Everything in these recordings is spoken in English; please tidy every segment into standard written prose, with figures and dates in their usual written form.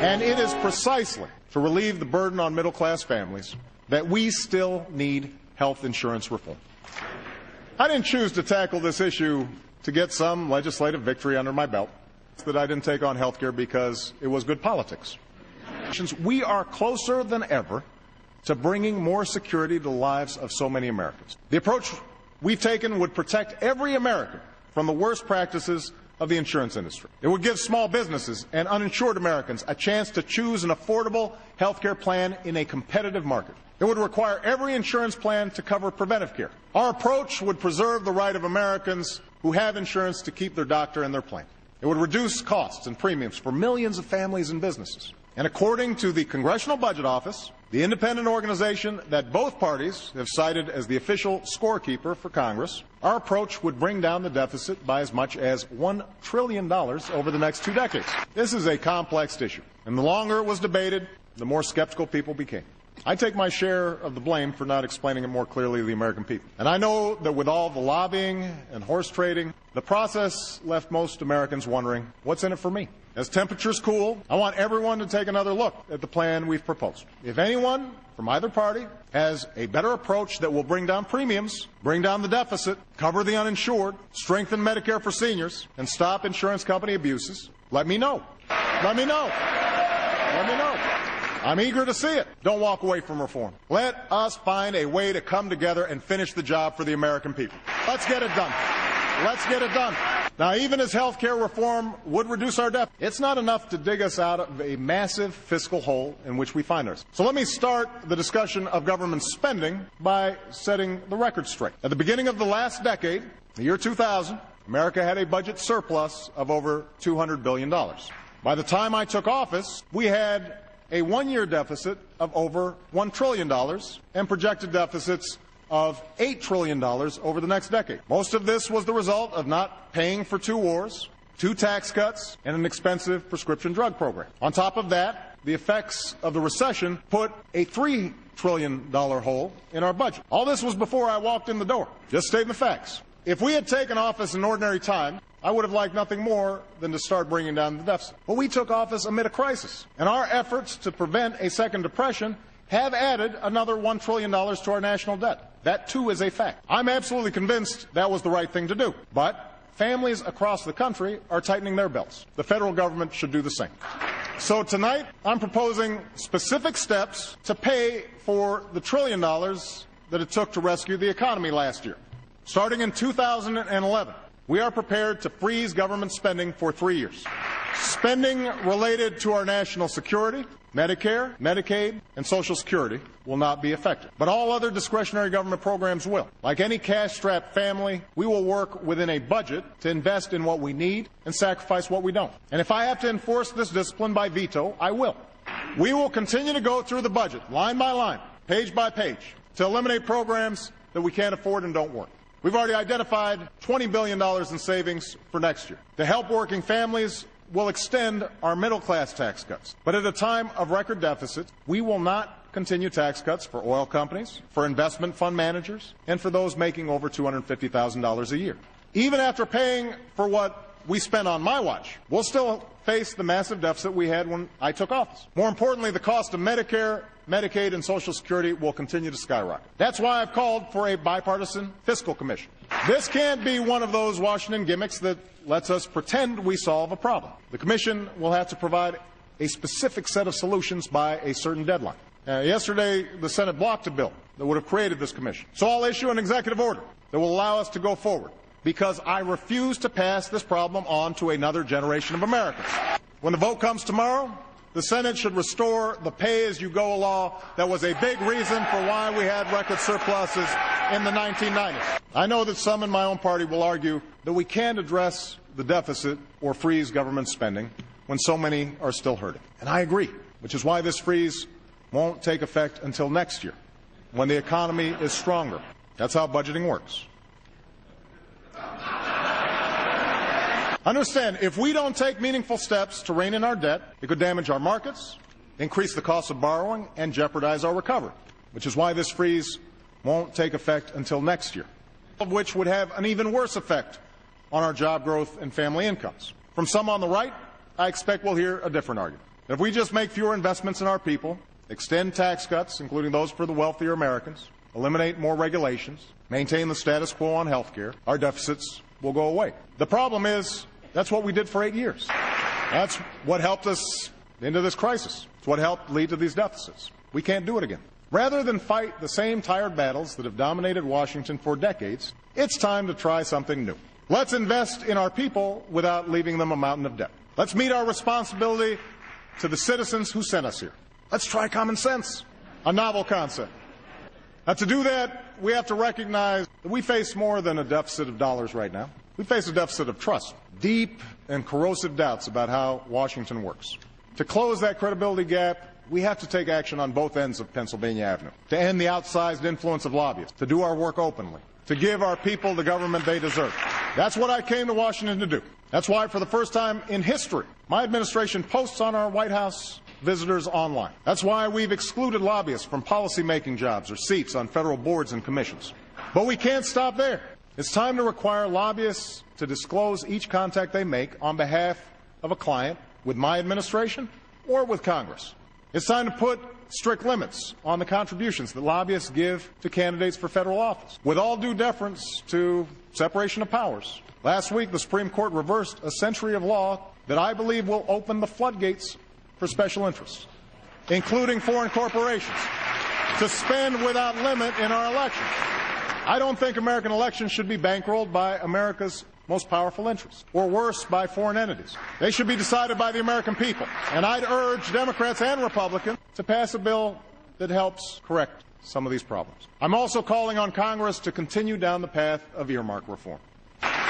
And it is precisely to relieve the burden on middle-class families that we still need health insurance reform. I didn't choose to tackle this issue to get some legislative victory under my belt. It's that I didn't take on health care because it was good politics. We are closer than ever to bringing more security to the lives of so many Americans. The approach we've taken would protect every American from the worst practices of the insurance industry. It would give small businesses and uninsured Americans a chance to choose an affordable health care plan in a competitive market. It would require every insurance plan to cover preventive care. Our approach would preserve the right of Americans who have insurance to keep their doctor and their plan. It would reduce costs and premiums for millions of families and businesses. And according to the Congressional Budget Office, the independent organization that both parties have cited as the official scorekeeper for Congress, our approach would bring down the deficit by as much as $1 trillion over the next 2 decades. This is a complex issue, and the longer it was debated, the more skeptical people became. I take my share of the blame for not explaining it more clearly to the American people. And I know that with all the lobbying and horse trading, the process left most Americans wondering, what's in it for me? As temperatures cool, I want everyone to take another look at the plan we've proposed. If anyone from either party has a better approach that will bring down premiums, bring down the deficit, cover the uninsured, strengthen Medicare for seniors, and stop insurance company abuses, let me know. Let me know. Let me know. I'm eager to see it. Don't walk away from reform. Let us find a way to come together and finish the job for the American people. Let's get it done. Let's get it done. Now, even as health care reform would reduce our debt, it's not enough to dig us out of a massive fiscal hole in which we find ourselves. So let me start the discussion of government spending by setting the record straight. At the beginning of the last decade, the year 2000, America had a budget surplus of over $200 billion. By the time I took office, we had a one-year deficit of over $1 trillion and projected deficits of $8 trillion over the next decade. Most of this was the result of not paying for 2 wars, 2 tax cuts, and an expensive prescription drug program. On top of that, the effects of the recession put a $3 trillion hole in our budget. All this was before I walked in the door. Just stating the facts. If we had taken office in ordinary time, I would have liked nothing more than to start bringing down the deficit. But we took office amid a crisis, and our efforts to prevent a second depression have added another $1 trillion to our national debt. That, too, is a fact. I'm absolutely convinced that was the right thing to do. But families across the country are tightening their belts. The federal government should do the same. So tonight, I'm proposing specific steps to pay for the $1 trillion that it took to rescue the economy last year. Starting in 2011, we are prepared to freeze government spending for 3 years. Spending related to our national security, Medicare, Medicaid, and Social Security will not be affected. But all other discretionary government programs will. Like any cash-strapped family, we will work within a budget to invest in what we need and sacrifice what we don't. And if I have to enforce this discipline by veto, I will. We will continue to go through the budget, line by line, page by page, to eliminate programs that we can't afford and don't work. We've already identified $20 billion in savings for next year. To help working families, we'll extend our middle-class tax cuts. But at a time of record deficit, we will not continue tax cuts for oil companies, for investment fund managers, and for those making over $250,000 a year. Even after paying for what we spent on my watch, we'll still face the massive deficit we had when I took office. More importantly, the cost of Medicare, Medicaid, and Social Security will continue to skyrocket. That's why I've called for a bipartisan fiscal commission. This can't be one of those Washington gimmicks that lets us pretend we solve a problem. The commission will have to provide a specific set of solutions by a certain deadline. Yesterday, the Senate blocked a bill that would have created this commission. So I'll issue an executive order that will allow us to go forward, because I refuse to pass this problem on to another generation of Americans. When the vote comes tomorrow, the Senate should restore the pay-as-you-go law that was a big reason for why we had record surpluses in the 1990s. I know that some in my own party will argue that we can't address the deficit or freeze government spending when so many are still hurting. And I agree, which is why this freeze won't take effect until next year, when the economy is stronger. That's how budgeting works. Understand, if we don't take meaningful steps to rein in our debt, it could damage our markets, increase the cost of borrowing, and jeopardize our recovery, which is why this freeze won't take effect until next year, of which would have an even worse effect on our job growth and family incomes. From some on the right, I expect we'll hear a different argument. If we just make fewer investments in our people, extend tax cuts, including those for the wealthier Americans, eliminate more regulations, maintain the status quo on health care, our deficits will go away. The problem is, that's what we did for 8 years. That's what helped us into this crisis. It's what helped lead to these deficits. We can't do it again. Rather than fight the same tired battles that have dominated Washington for decades, it's time to try something new. Let's invest in our people without leaving them a mountain of debt. Let's meet our responsibility to the citizens who sent us here. Let's try common sense, a novel concept. Now, to do that, we have to recognize that we face more than a deficit of dollars right now. We face a deficit of trust, deep and corrosive doubts about how Washington works. To close that credibility gap, we have to take action on both ends of Pennsylvania Avenue, to end the outsized influence of lobbyists, to do our work openly, to give our people the government they deserve. That's what I came to Washington to do. That's why, for the first time in history, my administration posts on our White House visitors online. That's why we've excluded lobbyists from policy-making jobs or seats on federal boards and commissions. But we can't stop there. It's time to require lobbyists to disclose each contact they make on behalf of a client with my administration or with Congress. It's time to put strict limits on the contributions that lobbyists give to candidates for federal office. With all due deference to separation of powers, last week the Supreme Court reversed a century of law that I believe will open the floodgates for special interests, including foreign corporations, to spend without limit in our elections. I don't think American elections should be bankrolled by America's most powerful interests, or worse, by foreign entities. They should be decided by the American people. And I'd urge Democrats and Republicans to pass a bill that helps correct some of these problems. I'm also calling on Congress to continue down the path of earmark reform.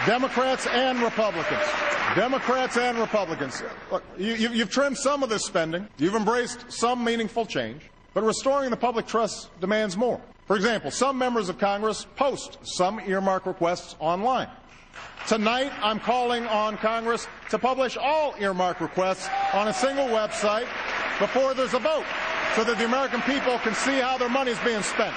Democrats and Republicans. Look, you've trimmed some of this spending. You've embraced some meaningful change. But restoring the public trust demands more. For example, some members of Congress post some earmark requests online. Tonight, I'm calling on Congress to publish all earmark requests on a single website before there's a vote, so that the American people can see how their money is being spent.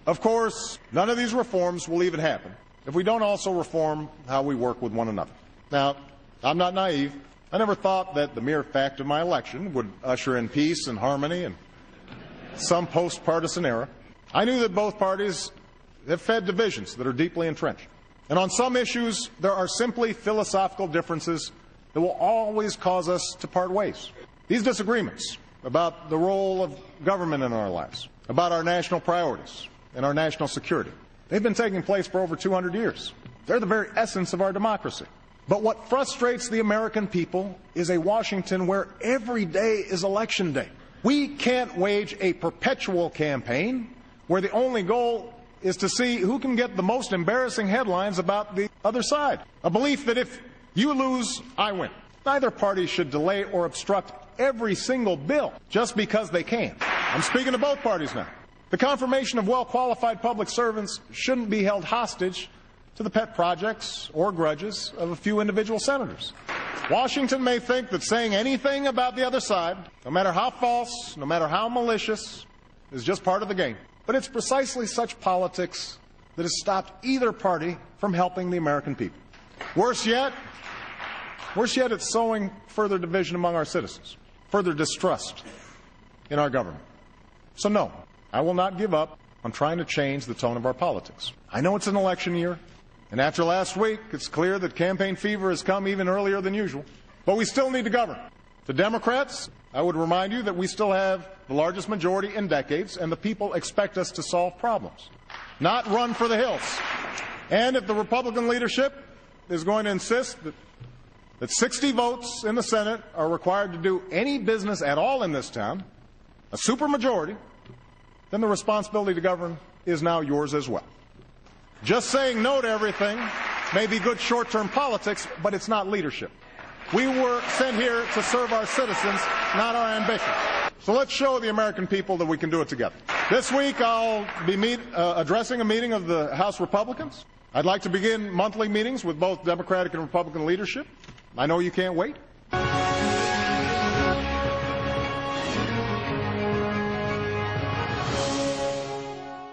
Of course, none of these reforms will even happen if we don't also reform how we work with one another. Now, I'm not naive. I never thought that the mere fact of my election would usher in peace and harmony in some post-partisan era. I knew that both parties have fed divisions that are deeply entrenched. And on some issues, there are simply philosophical differences that will always cause us to part ways. These disagreements about the role of government in our lives, about our national priorities and our national security, they've been taking place for over 200 years. They're the very essence of our democracy. But what frustrates the American people is a Washington where every day is election day. We can't wage a perpetual campaign where the only goal is to see who can get the most embarrassing headlines about the other side. A belief that if you lose, I win. Neither party should delay or obstruct every single bill just because they can. I'm speaking to both parties now. The confirmation of well-qualified public servants shouldn't be held hostage to the pet projects or grudges of a few individual senators. Washington may think that saying anything about the other side, no matter how false, no matter how malicious, is just part of the game. But it's precisely such politics that has stopped either party from helping the American people. Worse yet, it's sowing further division among our citizens, further distrust in our government. So no, I will not give up on trying to change the tone of our politics. I know it's an election year, and after last week, it's clear that campaign fever has come even earlier than usual. But we still need to govern. To Democrats, I would remind you that we still have the largest majority in decades, and the people expect us to solve problems, not run for the hills. And if the Republican leadership is going to insist that 60 votes in the Senate are required to do any business at all in this town, a supermajority, then the responsibility to govern is now yours as well. Just saying no to everything may be good short-term politics, but it's not leadership. We were sent here to serve our citizens, not our ambitions. So let's show the American people that we can do it together. This week I'll be addressing a meeting of the House Republicans. I'd like to begin monthly meetings with both Democratic and Republican leadership. I know you can't wait.